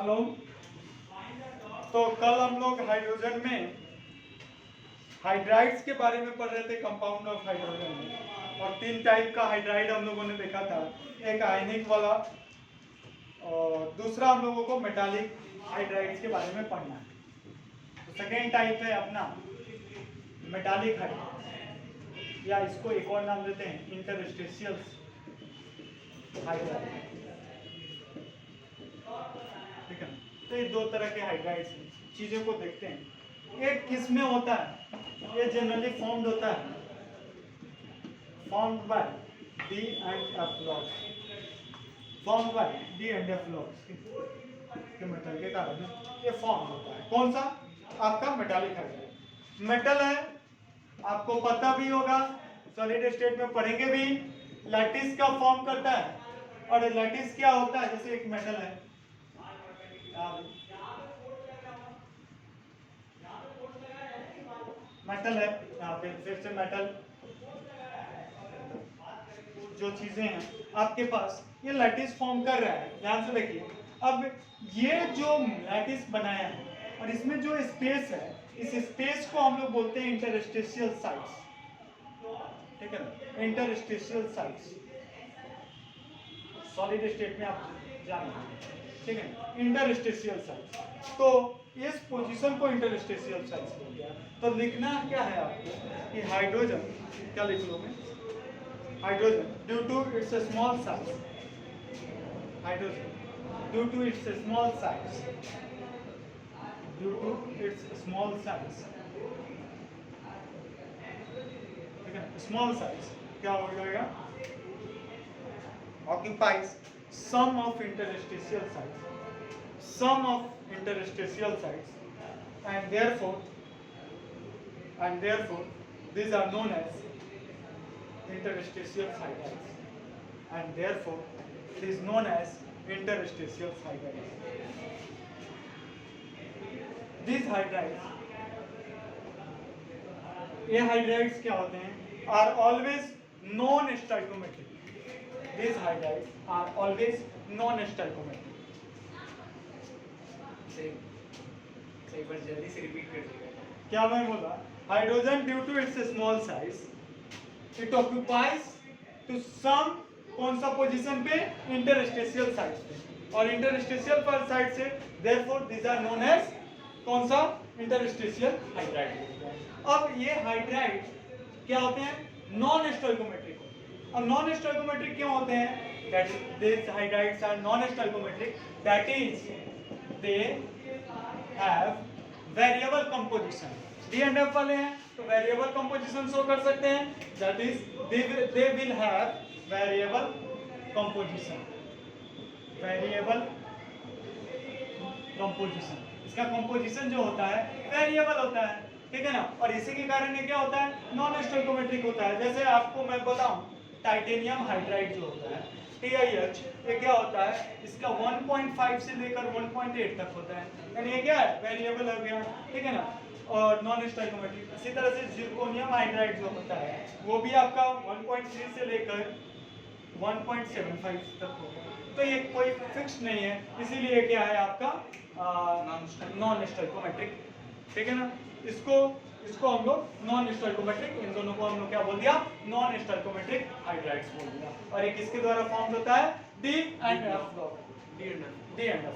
Hello. तो कल हम लोग हाइड्रोजन में हाइड्राइड्स के बारे में पढ़ रहे थे, कंपाउंड ऑफ हाइड्रोजन में, और 3 टाइप का हाइड्राइड हम लोगों ने देखा था। एक आयनिक वाला और दूसरा हम लोगों को मेटालिक हाइड्राइड्स के बारे में पढ़ना है। तो सेकेंड टाइप है अपना मेटालिक हाइड्राइड, या इसको एक और नाम देते हैं इंटरस्टेशियल हाइड्राइड। ठीक है, तो ये 2 तरह के हाइड्राइड्स हैं। चीज़ों को देखते हैं। एक किस में होता है, ये जनरली फॉर्म्ड होता है, formed by D and F blocks, formed by D and F blocks के मेटल के कारण ये फॉर्म होता है। कौन सा? आपका मेटालिक हाइड्राइड। मेटल है, आपको पता भी होगा, सॉलिड स्टेट में पढ़ेंगे भी, लैटिस का फॉर्म करता है। और लैटिस क्या होता है? जैसे एक मेटल है, मेटल है यहाँ पे, फिर से मेटल, जो चीजें हैं आपके पास, ये लैटिस फॉर्म कर रहा है। ध्यान से देखिए, अब ये जो लैटिस बनाया है और इसमें जो स्पेस है, इस स्पेस को हम लोग बोलते हैं इंटरस्टेशियल साइट्स। ठीक है ना, इंटरस्टेशियल साइट्स सॉलिड स्टेट में आप जानेंगे। ठीक है, इंटरस्टेशियल साइट्स। तो इस पोजीशन को इंटरस्टेशियल साइट्स बोलते हैं। तो लिखना क्या है आपको कि हाइड्रोजन, क्या लिख लो मैं, hydrogen due to its small size, hydrogen due to its small size, due to its small size. ठीक है, स्मॉल साइज क्या हो जाएगा, occupies some of interstitial sites, and therefore these are known as interstitial hydrides, and therefore it is known as interstitial hydrides. These hydrides, ये hydrides क्या होते हैं, are always non-stoichiometric. These hydrides are always non-stoichiometric. एक बार जल्दी से repeat कर दीजिएगा। क्या मैं बोला? Hydrogen due to its small size, it occupies to some, कौन सा पोजीशन पे, इंटरस्टेशियल साइड पे, और इंटरस्टेशियल पर साइड से therefore these are known as, कौन सा, इंटरस्टेशियल हाइड्राइड। अब ये हाइड्राइड क्या होते हैं, नॉन स्टोइकोमेट्रिक। अब नॉन स्टोइकोमेट्रिक क्यों होते हैं? That this hydrides are non stoichiometric, that is they have variable composition. D and F वाले हैं तो वेरिएबल कंपोजिशन शो कर सकते हैं, that is they will have variable composition, variable composition. इसका कंपोजिशन जो होता है वेरिएबल होता है। ठीक है ना, और इसी के कारण ये क्या होता है, नॉन स्टोइकोमेट्रिक होता है। जैसे आपको मैं बताऊं, टाइटेनियम हाइड्राइड जो होता है TiH, ये क्या होता है, इसका 1.5 से लेकर 1.8 तक होता है, यानी ये क्या है, वेरिएबल हो गया। ठीक है ना, और नॉन स्टोइकोमेट्रिक। इसी तरह से जिरकोनियम हाइड्राइड जो होता है वो भी आपका 1.3 से लेकर 1.75 तक होगा। तो ये कोई फिक्स नहीं है, इसीलिए क्या है आपका नॉन स्टोइकोमेट्रिक। ठीक है ना, इसको हम लोग नॉन स्टोइकोमेट्रिक, इन दोनों को हम लोग क्या बोल दिया, नॉन स्टोइकोमेट्रिक हाइड्राइड्स बोल दिया। और एक किसके द्वारा फॉर्म होता है, D and F block, D and F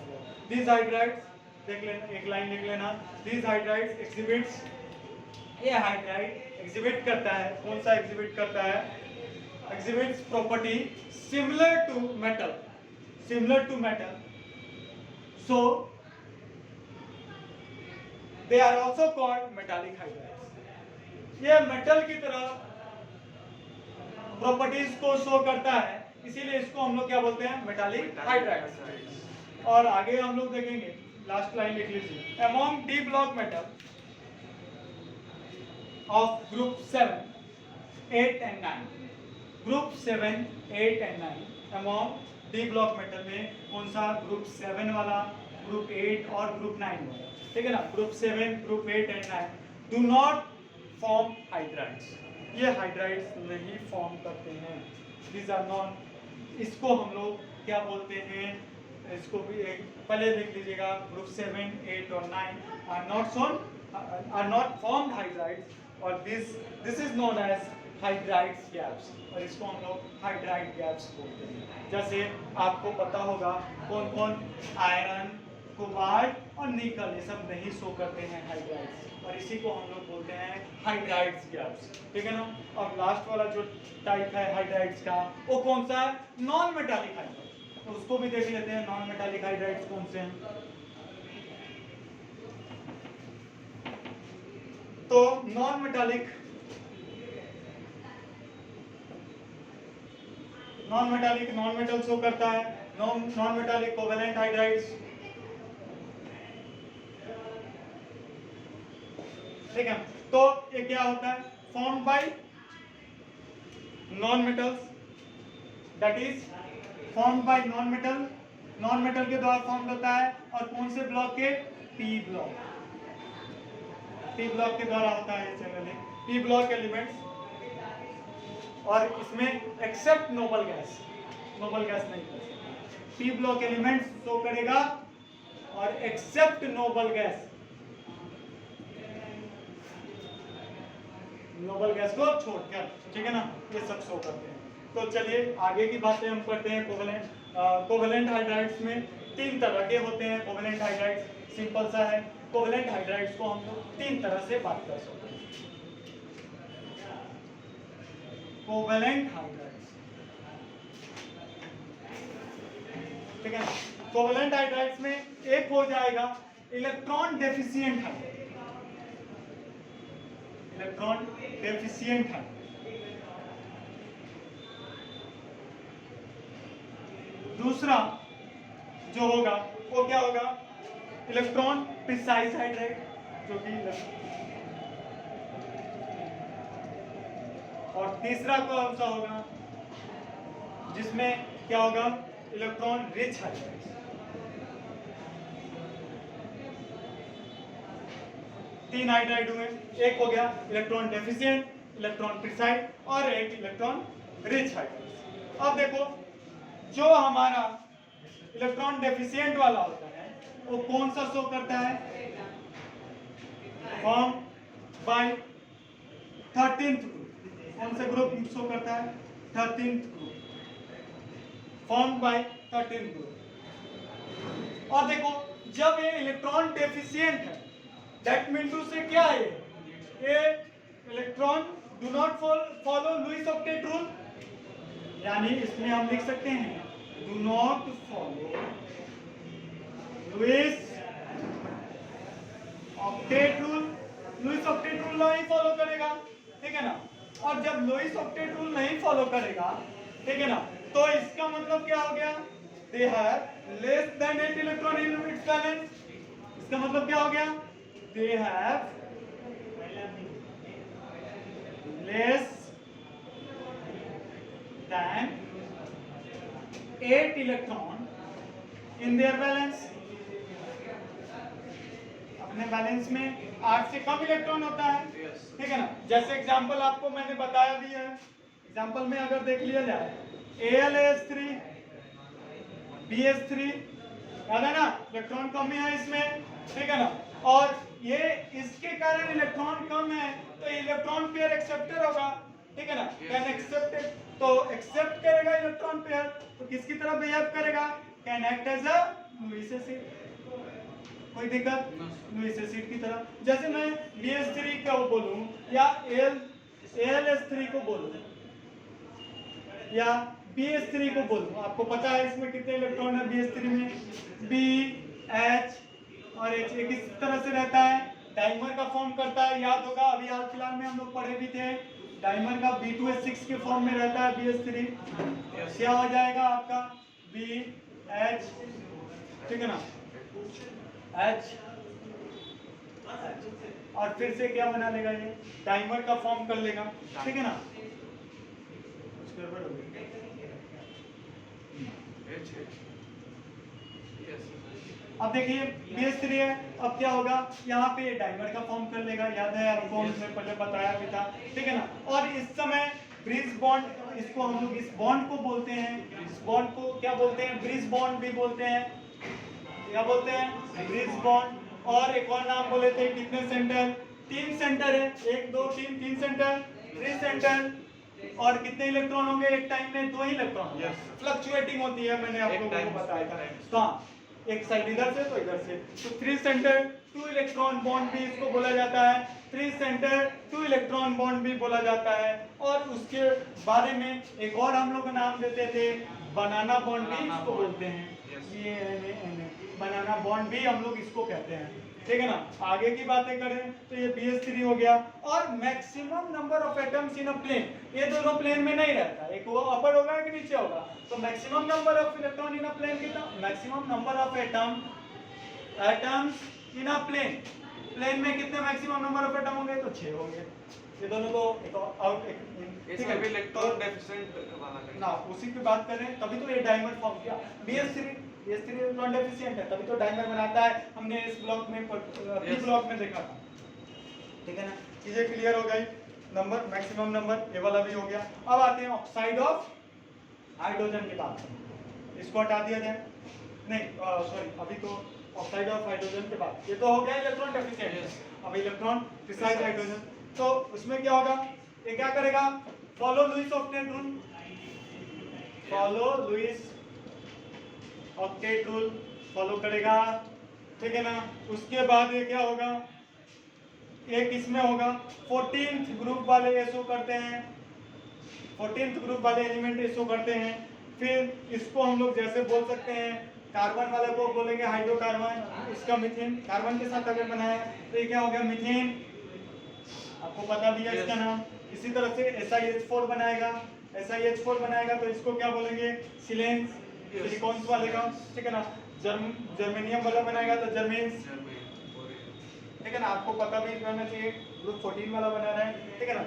block. These hydrides देख लेना, एक लाइन लिख लेना, दीज हाइड्राइड्स एग्जिबिट्स, ये हाइड्राइड एग्जिबिट करता है, कौन सा एग्जिबिट करता है, exhibits property similar to metal, similar to metal, so they are also called metallic hydrides। ये मेटल की तरह प्रॉपर्टीज को शो करता है, इसीलिए इसको हम लोग क्या बोलते हैं, मेटालिक हाइड्राइड्स। और आगे हम लोग देखेंगे, लास्ट लाइन लिख लीजिए, among d block metal of group 7, 8 and 9, group 7, 8 and 9, among d block metal में कौन सा, ग्रुप 7 वाला, ग्रुप 8 और ग्रुप 9 वाला। ठीक है ना, group 7, group 8 and 9 do not form hydrides, ये हाइड्राइड्स नहीं फॉर्म करते हैं। दीज आर नॉन, इसको हम लोग क्या बोलते हैं, इसको भी एक पहले लिख लीजिएगा, ग्रुप 7, 8 और 9 आर नॉट फॉर्म्ड हाइड्राइड्स, और this is known as hydrides gaps, और इसको हम लोग हाइड्राइड गैप्स बोलते हैं। जैसे आपको पता होगा कौन कौन आयरन, कोबाल्ट और निकल ये सब नहीं शो करते हैं हाइड्राइड्स, और इसी को हम लोग बोलते हैं हाइड्राइड्स गैप्स, ठीक है ना। और लास्ट वाला जो टाइप है हाइड्राइड्स का वो कौन सा है? नॉन मेटालिक हाइड्राइड, तो उसको भी देख लेते हैं नॉन मेटालिक हाइड्राइड्स कौन से हैं। तो नॉन मेटल शो करता है, नॉन मेटालिक कोवेलेंट हाइड्राइड्स, ठीक है। तो ये क्या होता है? Formed by non metals, that is formed by non metal के द्वारा फॉर्म होता है, और कौन से ब्लॉक के? पी ब्लॉक के द्वारा होता है जनरली, पी ब्लॉक एलिमेंट्स, और इसमें एक्सेप्ट नोबल गैस नहीं कर सकते। पी ब्लॉक एलिमेंट्स शो करेगा और एक्सेप्ट नोबल गैस को छोड़कर, ठीक है ना, ये सब शो करते हैं। तो चलिए आगे की बातें हम करते हैं। कोवेलेंट हाइड्राइड्स में 3 तरह के होते हैं। कोवेलेंट हाइड्राइड्स सिंपल सा है, कोवेलेंट हाइड्राइड्स को हम लोग 3 तरह से बात कर सकते हैं। कोवेलेंट हाइड्राइड्स, ठीक है। कोवेलेंट हाइड्राइड्स में एक हो जाएगा इलेक्ट्रॉन डेफिशिएंट हाइड्राइड, दूसरा जो होगा वो क्या होगा? इलेक्ट्रॉन प्रिसाइज हाइड्राइड, जो कि, और तीसरा कौन सा होगा? जिसमें क्या होगा? Electron rich hydride. तीन हाइड्राइड हुए, एक हो गया इलेक्ट्रॉन डेफिशिएंट, इलेक्ट्रॉन प्रिसाइज, और एक इलेक्ट्रॉन रिच हाइड्राइड। अब देखो, जो हमारा इलेक्ट्रॉन डेफिशिएंट वाला होता है वो कौन सा शो करता है? Form by 13th group. कौन सा ग्रुप शो करता है? 13th group, form by 13th group. और देखो, जब ये इलेक्ट्रॉन डेफिशिएंट है, दैट मीन टू से क्या है? ये electron do not follow Lewis octet rule, यानी इसमें हम लिख सकते हैं do not follow Lewis octet rule. Lewis octet rule नहीं फॉलो करेगा, ठीक है ना। और जब लुईस ऑक्टेट रूल नहीं फॉलो करेगा, ठीक है ना, तो इसका मतलब क्या हो गया? They have less than 8 electron in its valence. इसका मतलब क्या हो गया? They have less than 8 electron in their balance. अपने बैलेंस में 8 से कम इलेक्ट्रॉन होता है, ठीक है ना। जैसे एग्जांपल आपको मैंने बताया भी है, एग्जांपल में अगर देख लिया जाए AlAs3 BS3, याद है ना, इलेक्ट्रॉन कम है इसमें, ठीक है ना। और ये इसके कारण इलेक्ट्रॉन कम है, तो इलेक्ट्रॉन पेयर एक्सेप्टर होगा, ठीक है ना। कैन एक्सेप्टेड, तो एक्सेप्ट करेगा इलेक्ट्रॉन पेयर, तो किसकी तरह बिहेव करेगा? Can act as a Lewis acid. कोई दिक्कत? लुईस एसिड की तरह। जैसे मैं BS3 को बोलूं या AlS3 को बोलूं या BS3 को बोलूं, आपको पता है इसमें कितने इलेक्ट्रॉन है BS3 में? B, H और H। एक इस तरह से रहता है, डाइमर का फॉर्म करता है, याद होगा अभी हाल फिलहाल में हम लोग पढ़े भी थे। डाइमर का B2H6 के फॉर्म में रहता है BS3। क्या हो जाएगा आपका? BH, ठीक है ना, H, और फिर से क्या बना लेगा? ये डाइमर का फॉर्म कर लेगा, ठीक है ना। कुछ गड़बड़ हो गई। अब देखिए BS3 है, अब क्या होगा? यहाँ पे डाइमर का फॉर्म कर लेगा, याद है आपको, हमने पहले बताया भी था, ठीक है ना। और इस समय ब्रिज बॉन्ड, इसको हम लोग इस बॉन्ड को बोलते हैं, इस बॉन्ड को क्या बोलते हैं, ब्रिज बॉन्ड भी बोलते हैं, क्या बोलते हैं, ब्रिज बॉन्ड। और एक और नाम बोले थे, कितने सेंटर, 3 सेंटर है, 1 2 3, 3 सेंटर, 3 सेंटर। और कितने इलेक्ट्रॉन होंगे एक टाइम में, 2 ही इलेक्ट्रॉन, फ्लक्चुएटिंग होती है, मैंने आप लोगों को बताया था। तो हाँ, एक साइड इधर से तो इधर से, तो 3 सेंटर 2 इलेक्ट्रॉन बॉन्ड भी इसको बोला जाता है, 3 सेंटर 2 इलेक्ट्रॉन बॉन्ड भी बोला जाता है। और उसके बारे में एक और हम लोग नाम देते थे, बनाना बॉन्ड भी इसको बोलते हैं, ये बनाना बॉन्ड भी हम लोग इसको कहते हैं, ठीक है ना। आगे की बातें करें तो ये BH3 हो गया। और maximum number of atoms in a plane, ये दोनों प्लेन में नहीं रहता, एक वो अपर होगा कि नीचे होगा। तो maximum number of electron in a plane कितना, maximum number of atoms in a plane, plane में कितने मैक्सिमम नंबर ऑफ एटम होंगे, तो 6 होंगे। ये दोनों को एक आउट ठीक है, इलेक्ट्रॉन डेफिशिएंट वाला ना उसी की बात कर रहे हैं, तभी तो ये डायमर फॉर्म किया। BH3 इलेक्ट्रॉन डेफिशिएंट है, तभी तो डायमर बनाता है, हमने इस ब्लॉक में पी ब्लॉक में देखा था, ठीक है ना। चीजें क्लियर हो गई, नंबर मैक्सिमम नंबर ये वाला भी हो गया। अब आते हैं ऑक्साइड ऑफ हाइड्रोजन की बात, इसको हटा दिया जाए, नहीं सॉरी, अभी तो ऑक्साइड ऑफ हाइड्रोजन के बाद, ये तो हो गया इलेक्ट्रॉन डेफिशिएंट। अब इलेक्ट्रॉन प्रिसाइज हाइड्रोजन, तो उसमें क्या होगा, ये क्या करेगा, follow Lewis octet rule, follow Lewis octet rule follow करेगा, ठीक है ना। उसके बाद ये क्या होगा, एक इसमें होगा 14th ग्रुप वाले एसओ करते हैं, 14th ग्रुप वाले एलिमेंट एसओ करते हैं। फिर इसको हम लोग जैसे बोल सकते हैं, कार्बन वाले को बोलेंगे हाइड्रोकार्बन, इसका मीथेन कार्बन के साथ अगर बनाया तो ये क्या हो गया, मीथेन, आपको पता भी है इसका नाम। इसी तरह से SiH4 बनाएगा, SiH4 बनाएगा तो इसको क्या बोलेंगे, सिलेंस, सिलिकॉन्स वाले का, ठीक है ना। जर्मेनियम वाला बनाएगा तो जर्मेन्स, ठीक है ना, आपको पता भी रहना चाहिए, ग्रुप 14 वाला बना रहा है, ठीक है ना।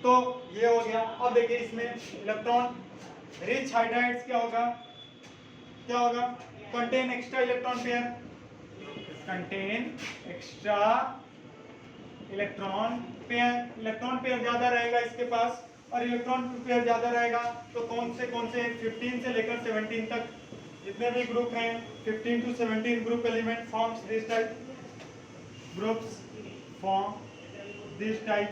तो ये हो गया। अब देखिए इसमें इलेक्ट्रॉन रिच हाइड्राइड्स क्या होगा, क्या होगा, contain extra electron pair, contain extra electron pair ज्यादा रहेगा इसके पास, और इलेक्ट्रॉन पेयर ज्यादा रहेगा तो कौन से 15 से लेकर 17 तक जितने भी ग्रुप हैं, 15 to 17 group element forms this type, groups form this type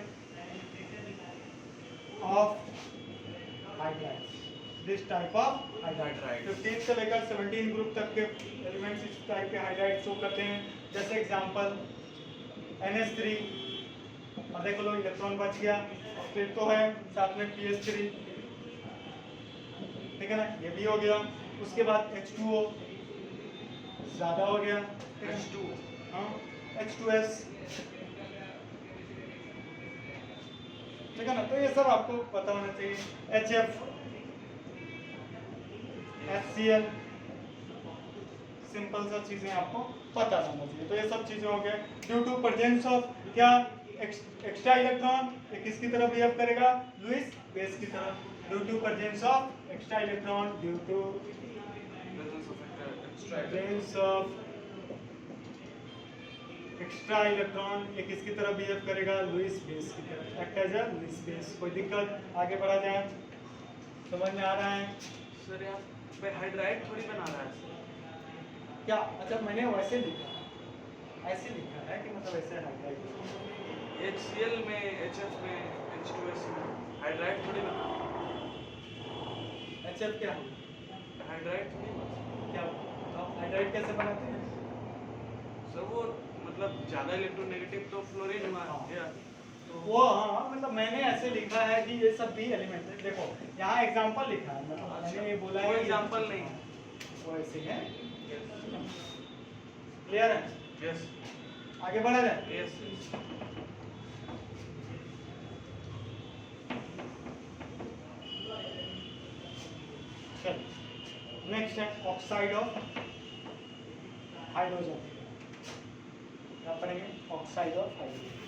of hydrides, this type of hydride. 15 से लेकर 17 ग्रुप तक के एलिमेंट्स इस टाइप के हाइड्राइड शो करते हैं। जैसे एग्जांपल NH3, और देख लो इलेक्ट्रॉन बच गया, और फिर तो है साथ में PH3, ठीक है ना, ये भी हो गया। उसके बाद H2O ज्यादा हो गया, H2 हाँ, H2S, ठीक है ना। तो ये सब आपको पता होना चाहिए, HF, HCl, सिंपल सा चीजें आपको पता रहना चाहिए। तो ये सब चीजें हो गए। ड्यू टू प्रेजेंस ऑफ क्या, एक्स्ट्रा इलेक्ट्रॉन, ये किसकी तरह बिहेव करेगा, लुईस बेस की तरह। Due to presence of extra electron, due to presence of extra electron, ये किसकी तरह बिहेव करेगा, लुईस बेस की तरह, act as a Lewis base. कोई दिक्कत, आगे बढ़ा जाए, समझ में आ रहा है सर? यहाँ पे हाइड्राइड थोड़ी बना रहा है क्या, अच्छा मैंने वैसे लिखा, ऐसे लिखा है कि मतलब ऐसे हाइड्राइड, HCl में, HF में, H2S में हाइड्राइड थोड़ी बना रहा HF क्या है, हाइड्राइड थोड़ी बना। क्या, तो हाइड्राइड कैसे बनाते हैं, सर वो मतलब ज़्यादा इलेक्ट्रोनेगेटिव तो फ्लोरीन हुआ हाँ। या वो हाँ, मतलब मैंने ऐसे लिखा है कि ये सब भी एलिमेंट है। देखो यहाँ एग्जांपल लिखा है, मतलब मैंने ये बोला है, वो एग्जांपल नहीं, वो ऐसे है, क्लियर है, यस आगे बढ़ा जाए। यस। नेक्स्ट है ऑक्साइड ऑफ हाइड्रोजन, क्या पढ़ेंगे, oxide of hydrogen.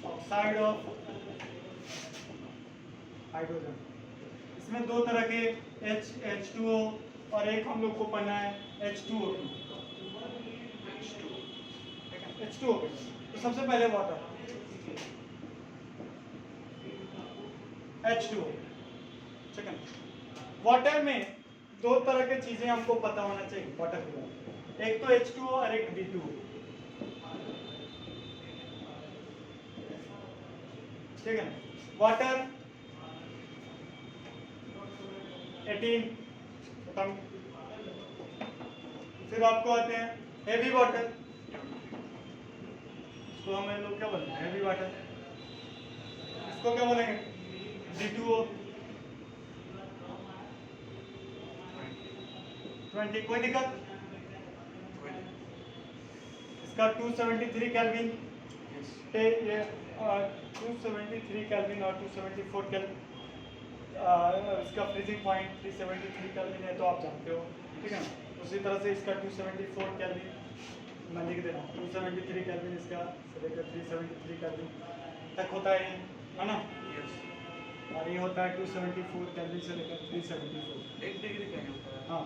Oxide of hydrogen, इसमें दो तरह के H2O और एक हम लोग को पढ़ना है H2O2, H2O पे। तो सबसे पहले वाटर H2O। सेकंड, वाटर में दो तरह की चीजें हमको पता होना चाहिए वाटर के बारे में, एक तो H2O और एक D2O। ठीक है, वाटर 18, फिर आपको आते हैं हेवी वाटर, इसको हम लोग क्या बोलते हैं हेवी वाटर, इसको क्या बोलेंगे D2O। 20, कोई दिक्कत? इसका 273 केल्विन, 273 केल्विन और 274 केल्विन, इसका फ्रीजिंग पॉइंट 373 केल्विन है, तो आप जानते हो। ठीक है ना, उसी तरह से इसका 274 केल्विन मैं लिख दे रहा हूँ, 273 केल्विन इसका से लेकर 373 केल्विन तक होता है ना। और ये होता है 274 केल्विन से लेकर 374, 1 डिग्री का होता है। हाँ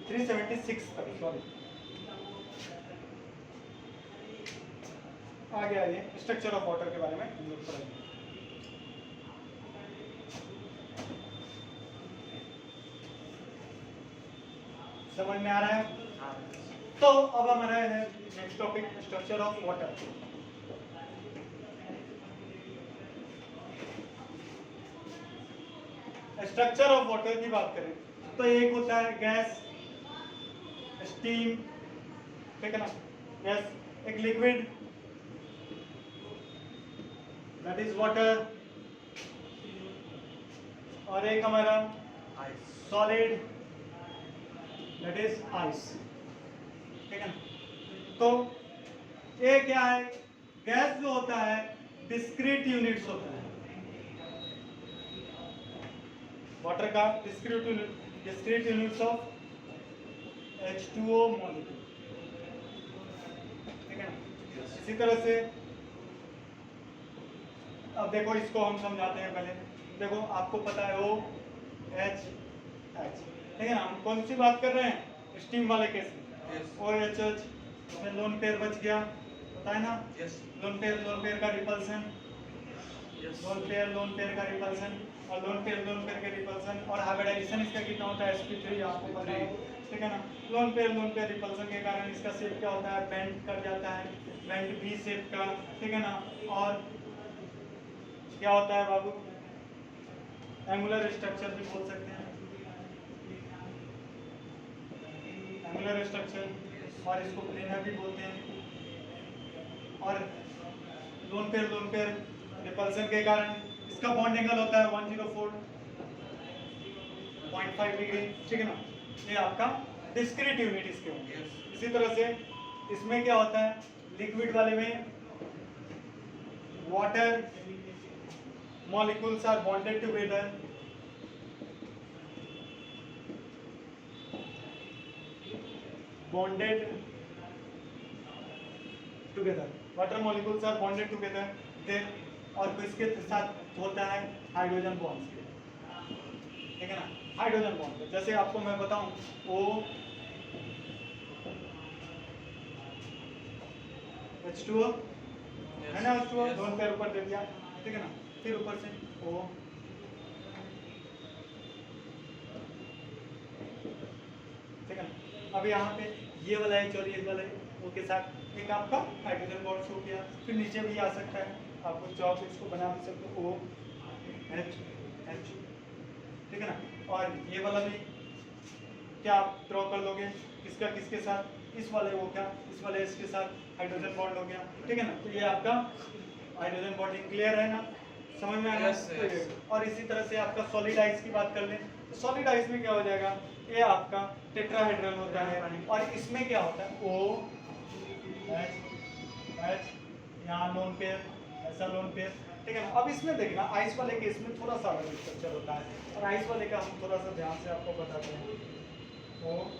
376 तक, सॉरी। आगे आइए, स्ट्रक्चर ऑफ वाटर के बारे में हम लोग पढ़ेंगे। समझ में आ रहा है? तो अब हमारा है next topic structure of water. Structure of water की बात करें तो एक होता है गैस, स्टीम, ठीक है ना, गैस, एक लिक्विड दैट इज वाटर, और एक हमारा सॉलिड दैट इज आइस। ठीक है ना, तो ये क्या है, गैस जो होता है डिस्क्रीट यूनिट्स होता है वाटर का, discrete units of H2O molecule. ठीक है ना, इसी तरह से अब देखो इसको हम समझाते हैं। पहले देखो आपको पता है OH, ठीक है ना, हम कौन सी बात कर रहे हैं, स्टीम वाले केस में। OH में लोन पेयर बच गया, पता है ना, लोन पेयर का रिपल्सन, लोन पेयर का रिपल्सन, और लोन पेयर का रिपल्सन, और हाइब्रिडाइजेशन इसका कितना होता है sp3 आपको पता है। ठीक है ना, लोन पेयर रिपल्सन के कारण इसका शेप क्या होता है, बेंड कर जाता है, बेंड V शेप का। ठीक है ना, और क्या होता है बाबू, एंगुलर स्ट्रक्चर भी बोल सकते हैं, एंगुलर स्ट्रक्चर, और इसको प्लेनर भी बोलते हैं। और लोन पेयर रिपल्सन के कारण इसका बॉन्ड एंगल होता है 104.5 डिग्री। ठीक है ना, ये आपका डिस्क्रीट यूनिट इसके होंगे। इसी तरह से इसमें क्या होता है, लिक्विड वाले में water molecules are bonded together, water molecules are bonded together, then और किसके साथ होता है, हाइड्रोजन बॉन्ड्स के। ठीक है ना, हाइड्रोजन बॉन्ड, जैसे आपको मैं बताऊं OH2O है ना, H2O दोनों पैर ऊपर दे दिया। ठीक है ना, फिर ऊपर से O, ठीक है ना। अब यहाँ पे ये वाला H और ये वाला O के साथ एक आपका हाइड्रोजन बॉन्ड हो गया। फिर नीचे भी आ सकता है, आपको चौक इसको बना भी सकते हो OH, ठीक है ना। और ये वाला भी क्या आप ड्रॉ कर लोगे, किसका किसके साथ, इस वाले वो क्या, इस वाले इसके साथ हाइड्रोजन बॉन्ड हो गया। ठीक है ना, तो ये आपका हाइड्रोजन बॉन्डिंग क्लियर है ना, समझ में आ रहा है? और इसी तरह से आपका सॉलिड आइस की बात कर लें तो सॉलिड आइस में क्या हो जाएगा, ये आपका टेट्राहेड्रल होता है, और इसमें क्या होता है OH, यहाँ लोन पेयर, ऐसा लोन पेयर। ठीक है ना, अब इसमें देखना आइस वाले केस में थोड़ा सा अलग स्ट्रक्चर होता है, और आइस वाले का हम थोड़ा सा ध्यान से आपको बताते हैं। OH,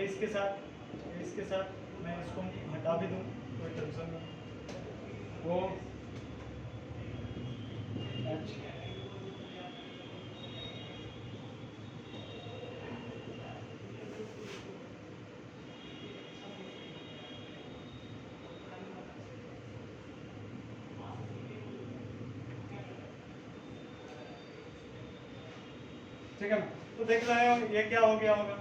इसके साथ मैं इसको हटा भी दूं तो कोई टेंशन नहीं। वो ठीक है ना। तो देख रहे हो ये क्या हो गया होगा,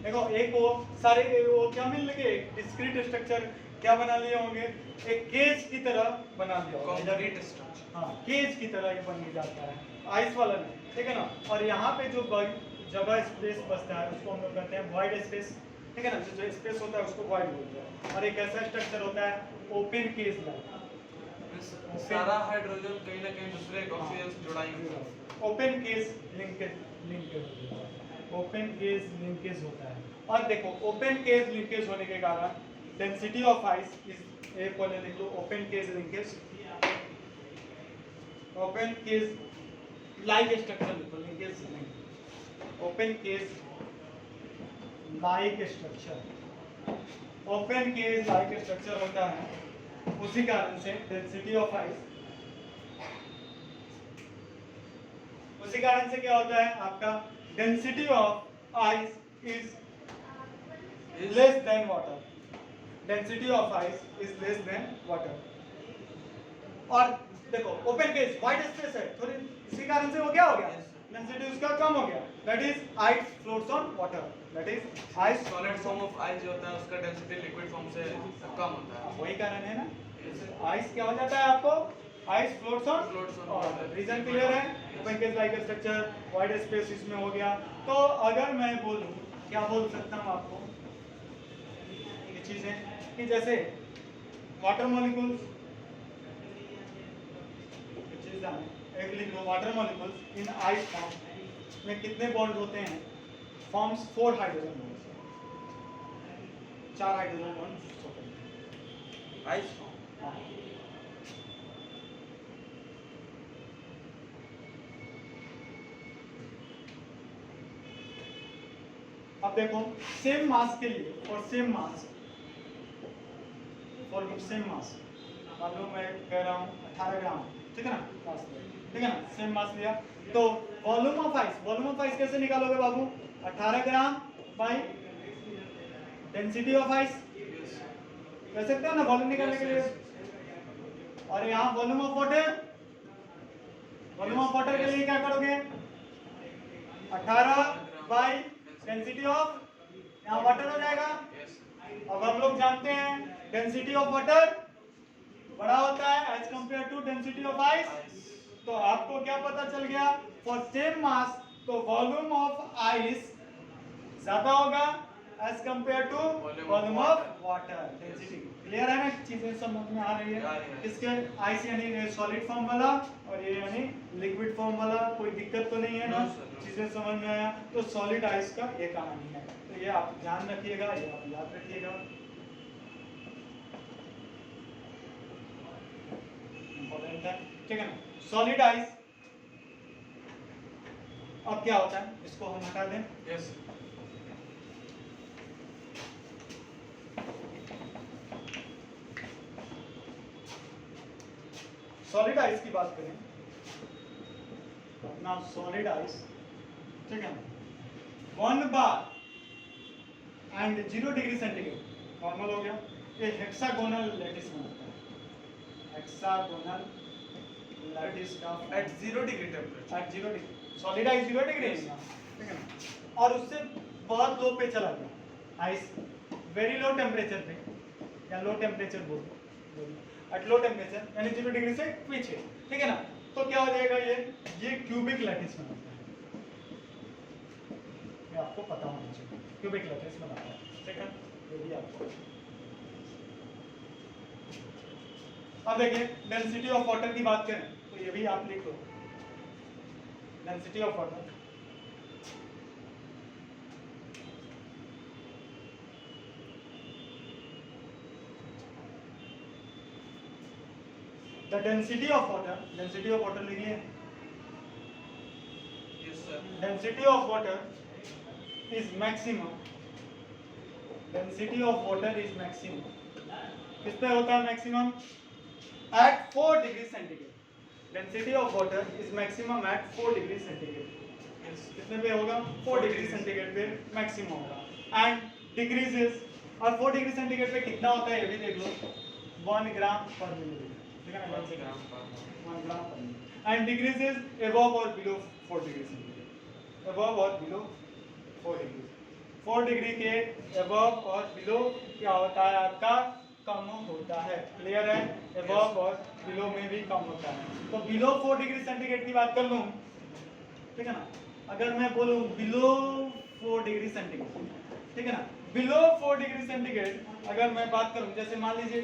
देखो एक वो सारे वो क्या मिल गए, डिस्क्रीट स्ट्रक्चर क्या बना लिए होंगे, एक केज की तरह बना लिया होगा। Concrete structure. हाँ, केज की तरह ये बन जाता है, आइस वाला नहीं, ठीक है ना। और यहाँ पे जो जगह स्पेस बचता है उसको हम लोग कहते हैं वॉइड स्पेस, ठीक है ना। जो स्पेस होता है उसको वॉइड बोलते हैं। और एक ऐसा स्ट्रक्चर होता है ओपन केज लाइक, सारा हाइड्रोजन कहीं ना कहीं दूसरे ऑक्सीजन से जुड़ा ही होता है। Open cage linkage open cage linkage होता है। और देखो ओपन केज लिंकेज होने के कारण डेंसिटी ऑफ आइस इज एक बोले लिख लो open cage linkage, open cage like structure लिखो, लिंकेज नहीं, open cage like structure, open cage like structure होता है। उसी कारण से डेंसिटी ऑफ आइस, उसी कारण से क्या होता है आपका density of ice is less than water, density of ice is less than water. और देखो ओपन केस वाइड स्पेस है थोड़ी, इसी कारण से वो क्या हो गया, डेंसिटी उसका कम हो गया, that is ice floats on water, that is ice solid form of ice जो होता है उसका डेंसिटी लिक्विड फॉर्म से कम होता है। वही कारण है ना, आइस क्या हो जाता है आपको, ice floats on water. Reason clear है, open case like structure, wide space इसमें हो गया। तो अगर मैं बोलूं, क्या बोल सकता हूं आपको ये चीजें कि जैसे वाटर मॉलिक्यूल्स, एक लिख लो water molecules in ice form में कितने बॉन्ड होते हैं, forms 4 hydrogen bonds, 4 hydrogen bonds होते हैं आइस फॉर्म। अब देखो सेम मास के लिए, और same mass for same mass, मान लो मैं कह रहा हूँ 18 ग्राम, ठीक है ना, मास, ठीक है ना, सेम मास लिया। तो volume of ice, volume of ice कैसे निकालोगे बाबू, 18 gram by density of ice, कह सकते हो ना वॉल्यूम निकालने के लिए। और यहाँ volume of water, volume of water के लिए क्या करोगे, 18 बाई डेंसिटी ऑफ, यहाँ वाटर हो जाएगा। अब हम लोग जानते हैं डेंसिटी ऑफ वाटर बड़ा होता है as compare to density of ice. तो आपको क्या पता चल गया, फॉर सेम मास तो वॉल्यूम ऑफ आइस ज्यादा होगा as compare to volume of water density. Clear है ना, चीजें समझ में आ रही है। इसके आइस यानी सॉलिड फॉर्म वाला और ये यानी लिक्विड फॉर्म वाला, कोई दिक्कत तो नहीं है ना, चीजें समझ में आया। तो सॉलिड आइस का ये कहानी है, तो ये आप ध्यान रखिएगा, ये आप याद रखिएगा, इंपॉर्टेंट है, ठीक है ना। सॉलिड आइस अब क्या होता है, इसको हम हटा दें। यस सॉलिड आइस की बात करें, अपना सॉलिड आइस, ठीक है ना, 1 bar and 0 degree centigrade normal हो गया, ये हेक्सागोनल लैटिस बनाता है, हेक्सागोनल लैटिस का at 0 degree temperature, at 0 degree, solid ice 0 degree है, ठीक है ना। और उससे बहुत लो पे चला गया आइस, वेरी लो टेम्परेचर पे, या लो टेम्परेचर बोल, एट लो टेम्परेचर यानी 0 डिग्री से पीछे, ठीक है ना। तो क्या हो जाएगा, ये क्यूबिक लैटिस बनाता है, ये आपको पता होना चाहिए, क्यूबिक लैटिस बनाता है, ठीक है, ये भी आपको। अब देखिए डेंसिटी ऑफ वाटर की बात करें तो ये भी आप लिख लो, density of water, the density of water लिखिए, yes sir, density of water is maximum density of water is maximum, किस पे होता है maximum? At 4 degree centigrade. Density of water is maximum at 4 degree centigrade. कितने पे होगा? 4 degree centigrade पे maximum होगा। एंड डिक्रीजेस, और 4 डिग्री सेंटीग्रेड पे कितना होता है ये भी देख लो, 1 ग्राम पर मिलीलीटर, ठीक है ना, 1 ग्राम पर मिलीलीटर। एंड डिक्रीजेस अबव और बिलो 4 डिग्री सेंटीग्रेड, अबव और बिलो 4 डिग्री, 4 डिग्री के अबव और बिलो क्या होता है आपका? कम होता है। क्लियर है? अबव और बिलो में भी कम होता है। तो बिलो 4 डिग्री सेंटीग्रेड की बात कर लूं, ठीक है ना, अगर मैं बोलूं बिलो 4 डिग्री सेंटीग्रेड, ठीक है ना, बिलो 4 डिग्री सेंटीग्रेड अगर मैं बात करूं, जैसे मान लीजिए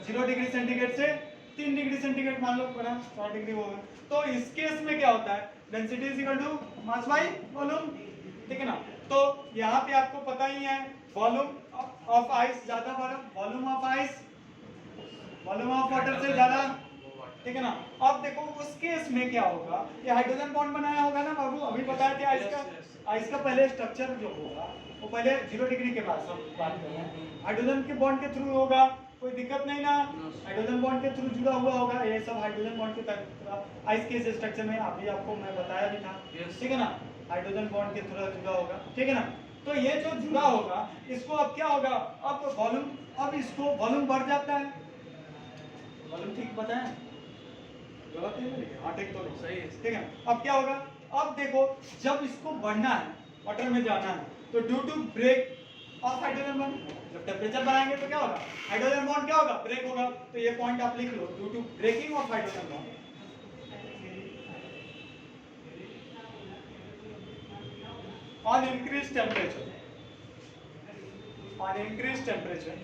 0 डिग्री सेंटीग्रेड से 3 डिग्री सेंटीग्रेड मान लो बना 4 डिग्री हो गया, तो इस केस में क्या होता है? Density is equal to mass by volume, ठीक है ना। तो यहाँ पे आपको पता ही है वॉल्यूम ऑफ आइस ज्यादा बड़ा, volume of ice volume of water से ज्यादा, ठीक है ना। अब देखो उस केस में क्या होगा, ये हाइड्रोजन बॉन्ड बनाया होगा ना बाबू, अभी बताया था आइस का पहले स्ट्रक्चर जो होगा वो पहले 0 डिग्री के बाद हम बात कर रहे हैं, हाइड्रोजन के बॉन्ड के थ्रू होगा, कोई दिक्कत नहीं ना, हाइड्रोजन बॉन्ड के थ्रू जुड़ा हुआ होगा, ये सब हाइड्रोजन बॉन्ड के तरह आइस के स्ट्रक्चर में अभी आपको मैं बताया भी था, ठीक है ना, हाइड्रोजन बॉन्ड के थ्रू जुड़ा होगा, ठीक है ना। तो ये जो जुड़ा होगा इसको अब क्या होगा, अब वॉल्यूम, अब इसको वॉल्यूम बढ़ जाता है, वॉल्यूम ठीक पता है, गलत है मेरे? हाँ ठीक तो सही है, ठीक है। अब क्या होगा, अब देखो जब इसको बढ़ना है, वाटर में जाना है, तो due to break of hydrogen bond, जब टेम्परेचर बढ़ाएंगे तो क्या होगा, हाइड्रोजन बॉन्ड क्या होगा, ब्रेक होगा। तो ये पॉइंट आप लिख लो, due to breaking of hydrogen bond on increased temperature, on increased temperature,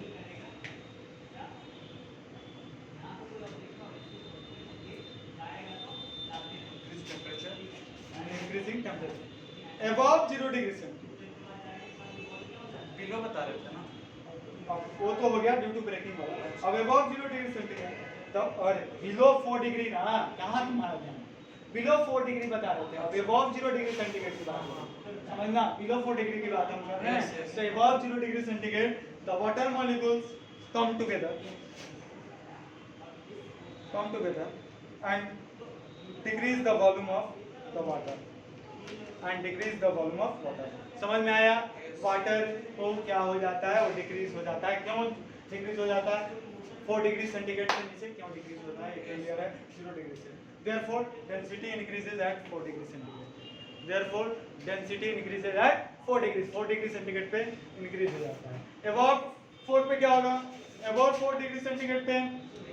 and increasing temperature above 0 degree centigrade, below बता रहे थे ना, अब वो तो हो गया ड्यू टू ब्रेकिंग वाला। अब above 0 degree centigrade तो, और below 4 डिग्री ना, कहाँ तुम्हारा ध्यान, बिलो 4 डिग्री बता रहे थे, अब above 0 डिग्री सेंटीग्रेड की बात हो, समझना, बिलो 4 डिग्री की बात हम कर रहे हैं। तो above 0 degree centigrade the water molecules come together and decrease the volume of the water, समझ में आया? वाटर को क्या हो जाता है, वो डिक्रीज हो जाता है। क्यों डिक्रीज हो जाता है? 4 डिग्री सेंटीग्रेड से नीचे क्यों डिक्रीज होता है, ये क्लियर है, 0 डिग्री से। Therefore density increases at 4 degree centigrade, therefore density increases at 4 degree centigrade पे इंक्रीज हो जाता है। above 4 पे क्या होगा, above 4 डिग्री सेंटीग्रेड पे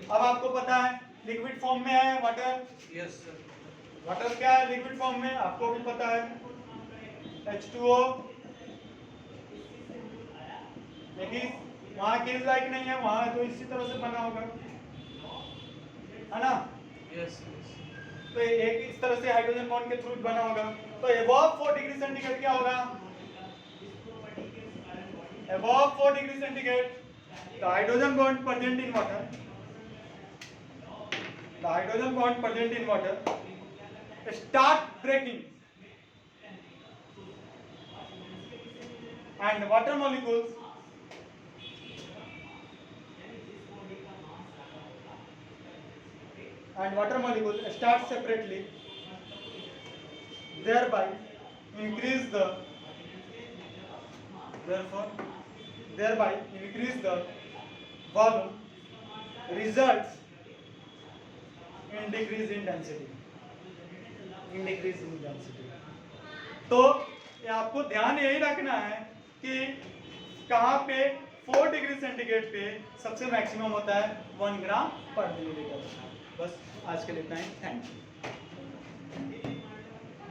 अब आपको पता है लिक्विड फॉर्म में है वाटर, यस सर, वाटर क्या है लिक्विड फॉर्म में, आपको भी पता है H2O, लेकिन वहाँ केस लाइक नहीं है, वहाँ तो इसी तरह से बना होगा, है ना। यस तो एक इस तरह से हाइड्रोजन बॉन्ड के थ्रू बना होगा। तो above 4 डिग्री सेंटीग्रेड क्या होगा, above 4 degree centigrade the hydrogen bond present in water, start breaking and water molecules start separately, thereby increase the volume, results in decrease in density, तो ये आपको ध्यान यही रखना है कि कहाँ पे 4 डिग्री सेंटीग्रेड पे सबसे मैक्सिमम होता है 1 ग्राम पर मिलीलीटर। बस आज के लिए इतना ही, थैंक यू।